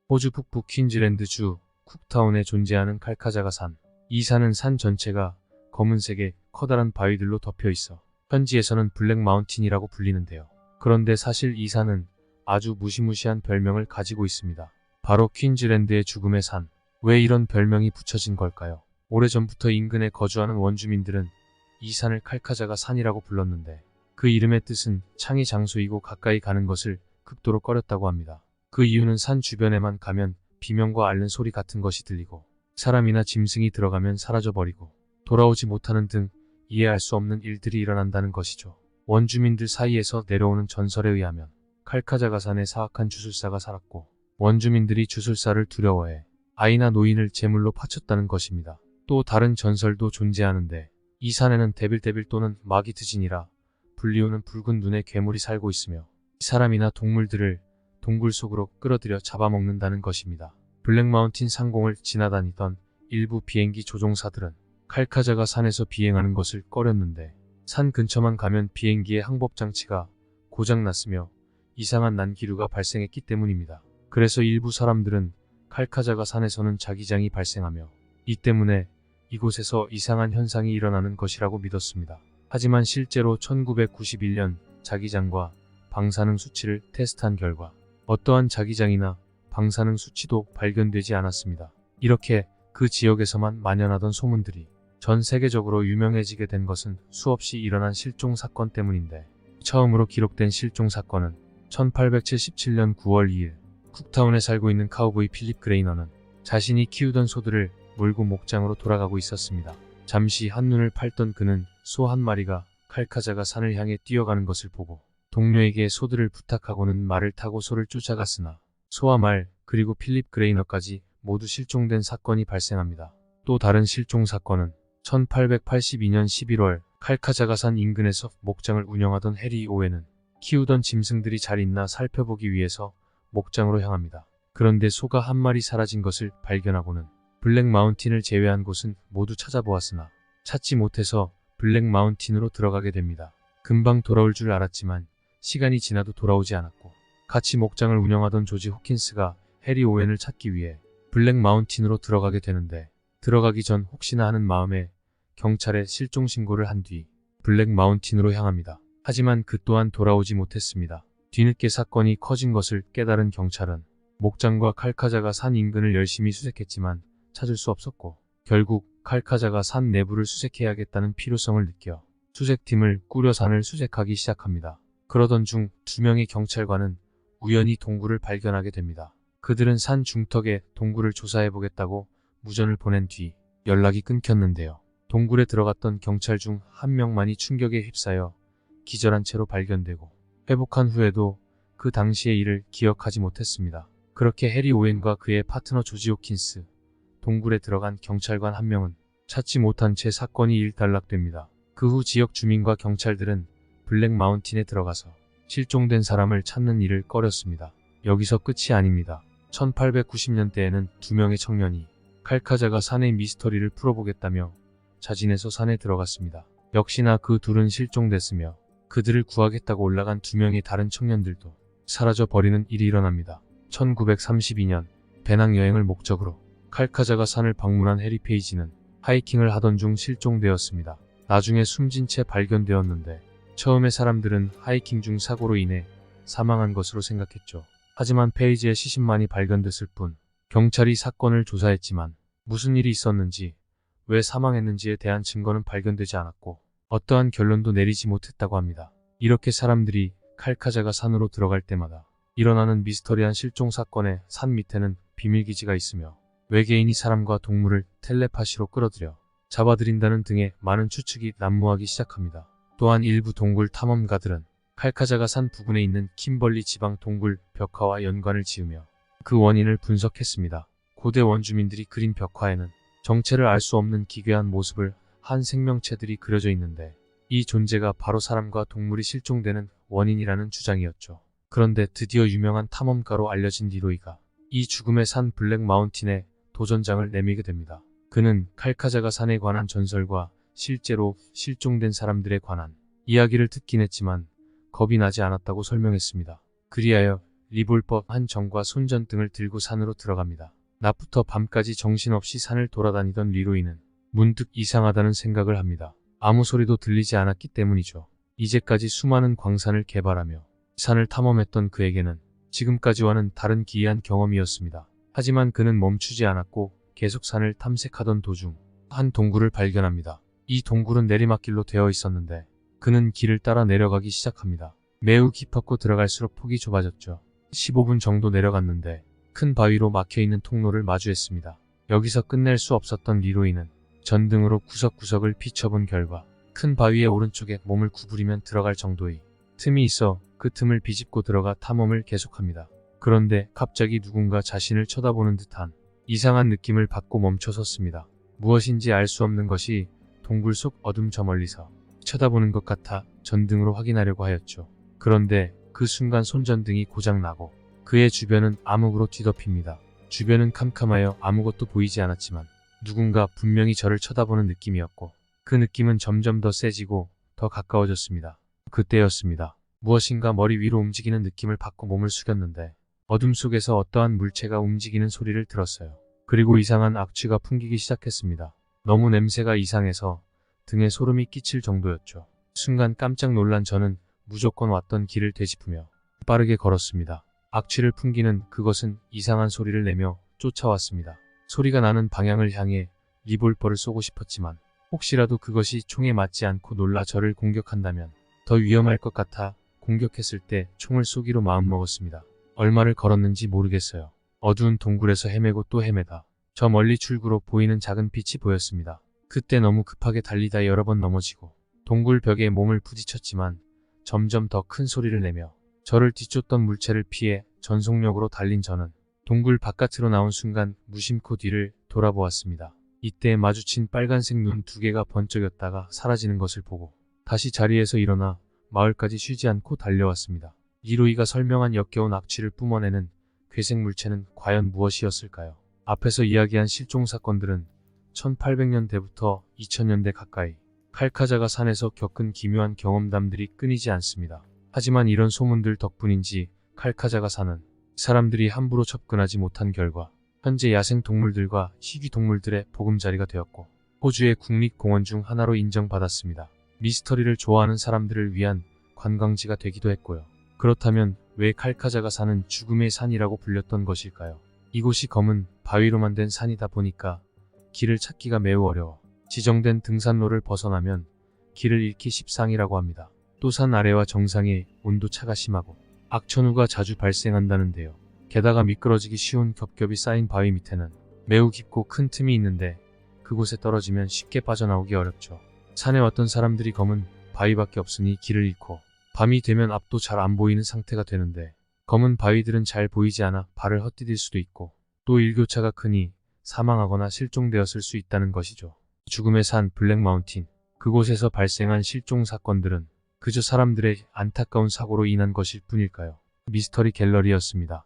호주 북부 퀸즐랜드주 쿡타운에 존재하는 칼카자가 산. 이 산은 산 전체가 검은색의 커다란 바위들로 덮여 있어 현지에서는 블랙 마운틴이라고 불리는데요. 그런데 사실 이 산은 아주 무시무시한 별명을 가지고 있습니다. 바로 퀸즐랜드의 죽음의 산. 왜 이런 별명이 붙여진 걸까요? 오래전부터 인근에 거주하는 원주민들은 이 산을 칼카자가 산이라고 불렀는데 그 이름의 뜻은 창의 장소이고 가까이 가는 것을 극도로 꺼렸다고 합니다. 그 이유는 산 주변에만 가면 비명과 앓는 소리 같은 것이 들리고 사람이나 짐승이 들어가면 사라져버리고 돌아오지 못하는 등 이해할 수 없는 일들이 일어난다는 것이죠. 원주민들 사이에서 내려오는 전설에 의하면 칼카자가 산에 사악한 주술사가 살았고 원주민들이 주술사를 두려워해 아이나 노인을 제물로 바쳤다는 것입니다. 또 다른 전설도 존재하는데 이 산에는 데빌데빌 또는 마기트진이라 불리우는 붉은 눈의 괴물이 살고 있으며 사람이나 동물들을 동굴 속으로 끌어들여 잡아먹는다는 것입니다. 블랙마운틴 상공을 지나다니던 일부 비행기 조종사들은 칼카자가 산에서 비행하는 것을 꺼렸는데 산 근처만 가면 비행기의 항법장치가 고장났으며 이상한 난기류가 발생했기 때문입니다. 그래서 일부 사람들은 칼카자가 산에서는 자기장이 발생하며 이 때문에 이곳에서 이상한 현상이 일어나는 것이라고 믿었습니다. 하지만 실제로 1991년 자기장과 방사능 수치를 테스트한 결과 어떠한 자기장이나 방사능 수치도 발견되지 않았습니다. 이렇게 그 지역에서만 만연하던 소문들이 전 세계적으로 유명해지게 된 것은 수없이 일어난 실종 사건 때문인데 처음으로 기록된 실종 사건은 1877년 9월 2일 쿡타운에 살고 있는 카우보이 필립 그레이너는 자신이 키우던 소들을 몰고 목장으로 돌아가고 있었습니다. 잠시 한눈을 팔던 그는 소 한 마리가 칼카자가 산을 향해 뛰어가는 것을 보고 동료에게 소들을 부탁하고는 말을 타고 소를 쫓아갔으나 소와 말 그리고 필립 그레이너까지 모두 실종된 사건이 발생합니다. 또 다른 실종 사건은 1882년 11월 칼카자가 산 인근에서 목장을 운영하던 해리 오웬은 키우던 짐승들이 잘 있나 살펴보기 위해서 목장으로 향합니다. 그런데 소가 한 마리 사라진 것을 발견하고는 블랙 마운틴을 제외한 곳은 모두 찾아보았으나 찾지 못해서 블랙 마운틴으로 들어가게 됩니다. 금방 돌아올 줄 알았지만 시간이 지나도 돌아오지 않았고 같이 목장을 운영하던 조지 호킨스가 해리 오웬을 찾기 위해 블랙 마운틴으로 들어가게 되는데 들어가기 전 혹시나 하는 마음에 경찰에 실종 신고를 한 뒤 블랙 마운틴으로 향합니다. 하지만 그 또한 돌아오지 못했습니다. 뒤늦게 사건이 커진 것을 깨달은 경찰은 목장과 칼카자가 산 인근을 열심히 수색했지만 찾을 수 없었고 결국 칼카자가 산 내부를 수색해야겠다는 필요성을 느껴 수색팀을 꾸려 산을 수색하기 시작합니다. 그러던 중 2명의 경찰관은 우연히 동굴을 발견하게 됩니다. 그들은 산 중턱에 동굴을 조사해보겠다고 무전을 보낸 뒤 연락이 끊겼는데요. 동굴에 들어갔던 경찰 중 한 명만이 충격에 휩싸여 기절한 채로 발견되고 회복한 후에도 그 당시의 일을 기억하지 못했습니다. 그렇게 해리 오웬과 그의 파트너 조지 호킨스, 동굴에 들어간 경찰관 한 명은 찾지 못한 채 사건이 일단락됩니다. 그 후 지역 주민과 경찰들은 블랙 마운틴에 들어가서 실종된 사람을 찾는 일을 꺼렸습니다. 여기서 끝이 아닙니다. 1890년대에는 2명의 청년이 칼카자가 산의 미스터리를 풀어보겠다며 자진해서 산에 들어갔습니다. 역시나 그 둘은 실종됐으며 그들을 구하겠다고 올라간 2명의 다른 청년들도 사라져 버리는 일이 일어납니다. 1932년 배낭여행을 목적으로 칼카자가 산을 방문한 해리 페이지는 하이킹을 하던 중 실종되었습니다. 나중에 숨진 채 발견되었는데 처음에 사람들은 하이킹 중 사고로 인해 사망한 것으로 생각했죠. 하지만 페이지의 시신만이 발견됐을 뿐 경찰이 사건을 조사했지만 무슨 일이 있었는지 왜 사망했는지에 대한 증거는 발견되지 않았고 어떠한 결론도 내리지 못했다고 합니다. 이렇게 사람들이 칼카자가 산으로 들어갈 때마다 일어나는 미스터리한 실종 사건의 산 밑에는 비밀기지가 있으며 외계인이 사람과 동물을 텔레파시로 끌어들여 잡아들인다는 등의 많은 추측이 난무하기 시작합니다. 또한 일부 동굴 탐험가들은 칼카자가 산 부근에 있는 킴벌리 지방 동굴 벽화와 연관을 지으며 그 원인을 분석했습니다. 고대 원주민들이 그린 벽화에는 정체를 알 수 없는 기괴한 모습을 한 생명체들이 그려져 있는데 이 존재가 바로 사람과 동물이 실종되는 원인이라는 주장이었죠. 그런데 드디어 유명한 탐험가로 알려진 리로이가 이 죽음의 산 블랙 마운틴에 도전장을 내밀게 됩니다. 그는 칼카자가 산에 관한 전설과 실제로 실종된 사람들에 관한 이야기를 듣긴 했지만 겁이 나지 않았다고 설명했습니다. 그리하여 리볼버 한 정과 손전등을 들고 산으로 들어갑니다. 낮부터 밤까지 정신없이 산을 돌아다니던 리로이는 문득 이상하다는 생각을 합니다. 아무 소리도 들리지 않았기 때문이죠. 이제까지 수많은 광산을 개발하며 산을 탐험했던 그에게는 지금까지와는 다른 기이한 경험이었습니다. 하지만 그는 멈추지 않았고 계속 산을 탐색하던 도중 한 동굴을 발견합니다. 이 동굴은 내리막길로 되어 있었는데 그는 길을 따라 내려가기 시작합니다. 매우 깊었고 들어갈수록 폭이 좁아졌죠. 15분 정도 내려갔는데 큰 바위로 막혀있는 통로를 마주했습니다. 여기서 끝낼 수 없었던 리로이는 전등으로 구석구석을 비춰본 결과 큰 바위의 오른쪽에 몸을 구부리면 들어갈 정도의 틈이 있어 그 틈을 비집고 들어가 탐험을 계속합니다. 그런데 갑자기 누군가 자신을 쳐다보는 듯한 이상한 느낌을 받고 멈춰섰습니다. 무엇인지 알 수 없는 것이 동굴 속 어둠 저 멀리서 쳐다보는 것 같아 전등으로 확인하려고 하였죠. 그런데 그 순간 손전등이 고장나고 그의 주변은 암흑으로 뒤덮입니다. 주변은 캄캄하여 아무것도 보이지 않았지만 누군가 분명히 저를 쳐다보는 느낌이었고 그 느낌은 점점 더 세지고 더 가까워졌습니다. 그때였습니다. 무엇인가 머리 위로 움직이는 느낌을 받고 몸을 숙였는데 어둠 속에서 어떠한 물체가 움직이는 소리를 들었어요. 그리고 이상한 악취가 풍기기 시작했습니다. 너무 냄새가 이상해서 등에 소름이 끼칠 정도였죠. 순간 깜짝 놀란 저는 무조건 왔던 길을 되짚으며 빠르게 걸었습니다. 악취를 풍기는 그것은 이상한 소리를 내며 쫓아왔습니다. 소리가 나는 방향을 향해 리볼버를 쏘고 싶었지만 혹시라도 그것이 총에 맞지 않고 놀라 저를 공격한다면 더 위험할 것 같아 공격했을 때 총을 쏘기로 마음먹었습니다. 얼마를 걸었는지 모르겠어요. 어두운 동굴에서 헤매고 또 헤매다 저 멀리 출구로 보이는 작은 빛이 보였습니다. 그때 너무 급하게 달리다 여러 번 넘어지고 동굴 벽에 몸을 부딪혔지만 점점 더 큰 소리를 내며 저를 뒤쫓던 물체를 피해 전속력으로 달린 저는 동굴 바깥으로 나온 순간 무심코 뒤를 돌아보았습니다. 이때 마주친 빨간색 눈 두 개가 번쩍였다가 사라지는 것을 보고 다시 자리에서 일어나 마을까지 쉬지 않고 달려왔습니다. 리로이가 설명한 역겨운 악취를 뿜어내는 괴생 물체는 과연 무엇이었을까요? 앞에서 이야기한 실종 사건들은 1800년대부터 2000년대 가까이 칼카자가 산에서 겪은 기묘한 경험담들이 끊이지 않습니다. 하지만 이런 소문들 덕분인지 칼카자가 산은 사람들이 함부로 접근하지 못한 결과 현재 야생동물들과 희귀동물들의 보금자리가 되었고 호주의 국립공원 중 하나로 인정받았습니다. 미스터리를 좋아하는 사람들을 위한 관광지가 되기도 했고요. 그렇다면 왜 칼카자가 사는 죽음의 산이라고 불렸던 것일까요? 이곳이 검은 바위로만 된 산이다 보니까 길을 찾기가 매우 어려워 지정된 등산로를 벗어나면 길을 잃기 십상이라고 합니다. 또 산 아래와 정상에 온도차가 심하고 악천후가 자주 발생한다는데요. 게다가 미끄러지기 쉬운 겹겹이 쌓인 바위 밑에는 매우 깊고 큰 틈이 있는데 그곳에 떨어지면 쉽게 빠져나오기 어렵죠. 산에 왔던 사람들이 검은 바위밖에 없으니 길을 잃고 밤이 되면 앞도 잘 안 보이는 상태가 되는데 검은 바위들은 잘 보이지 않아 발을 헛디딜 수도 있고 또 일교차가 크니 사망하거나 실종되었을 수 있다는 것이죠. 죽음의 산 블랙마운틴, 그곳에서 발생한 실종 사건들은 그저 사람들의 안타까운 사고로 인한 것일 뿐일까요? 미스터리 갤러리였습니다.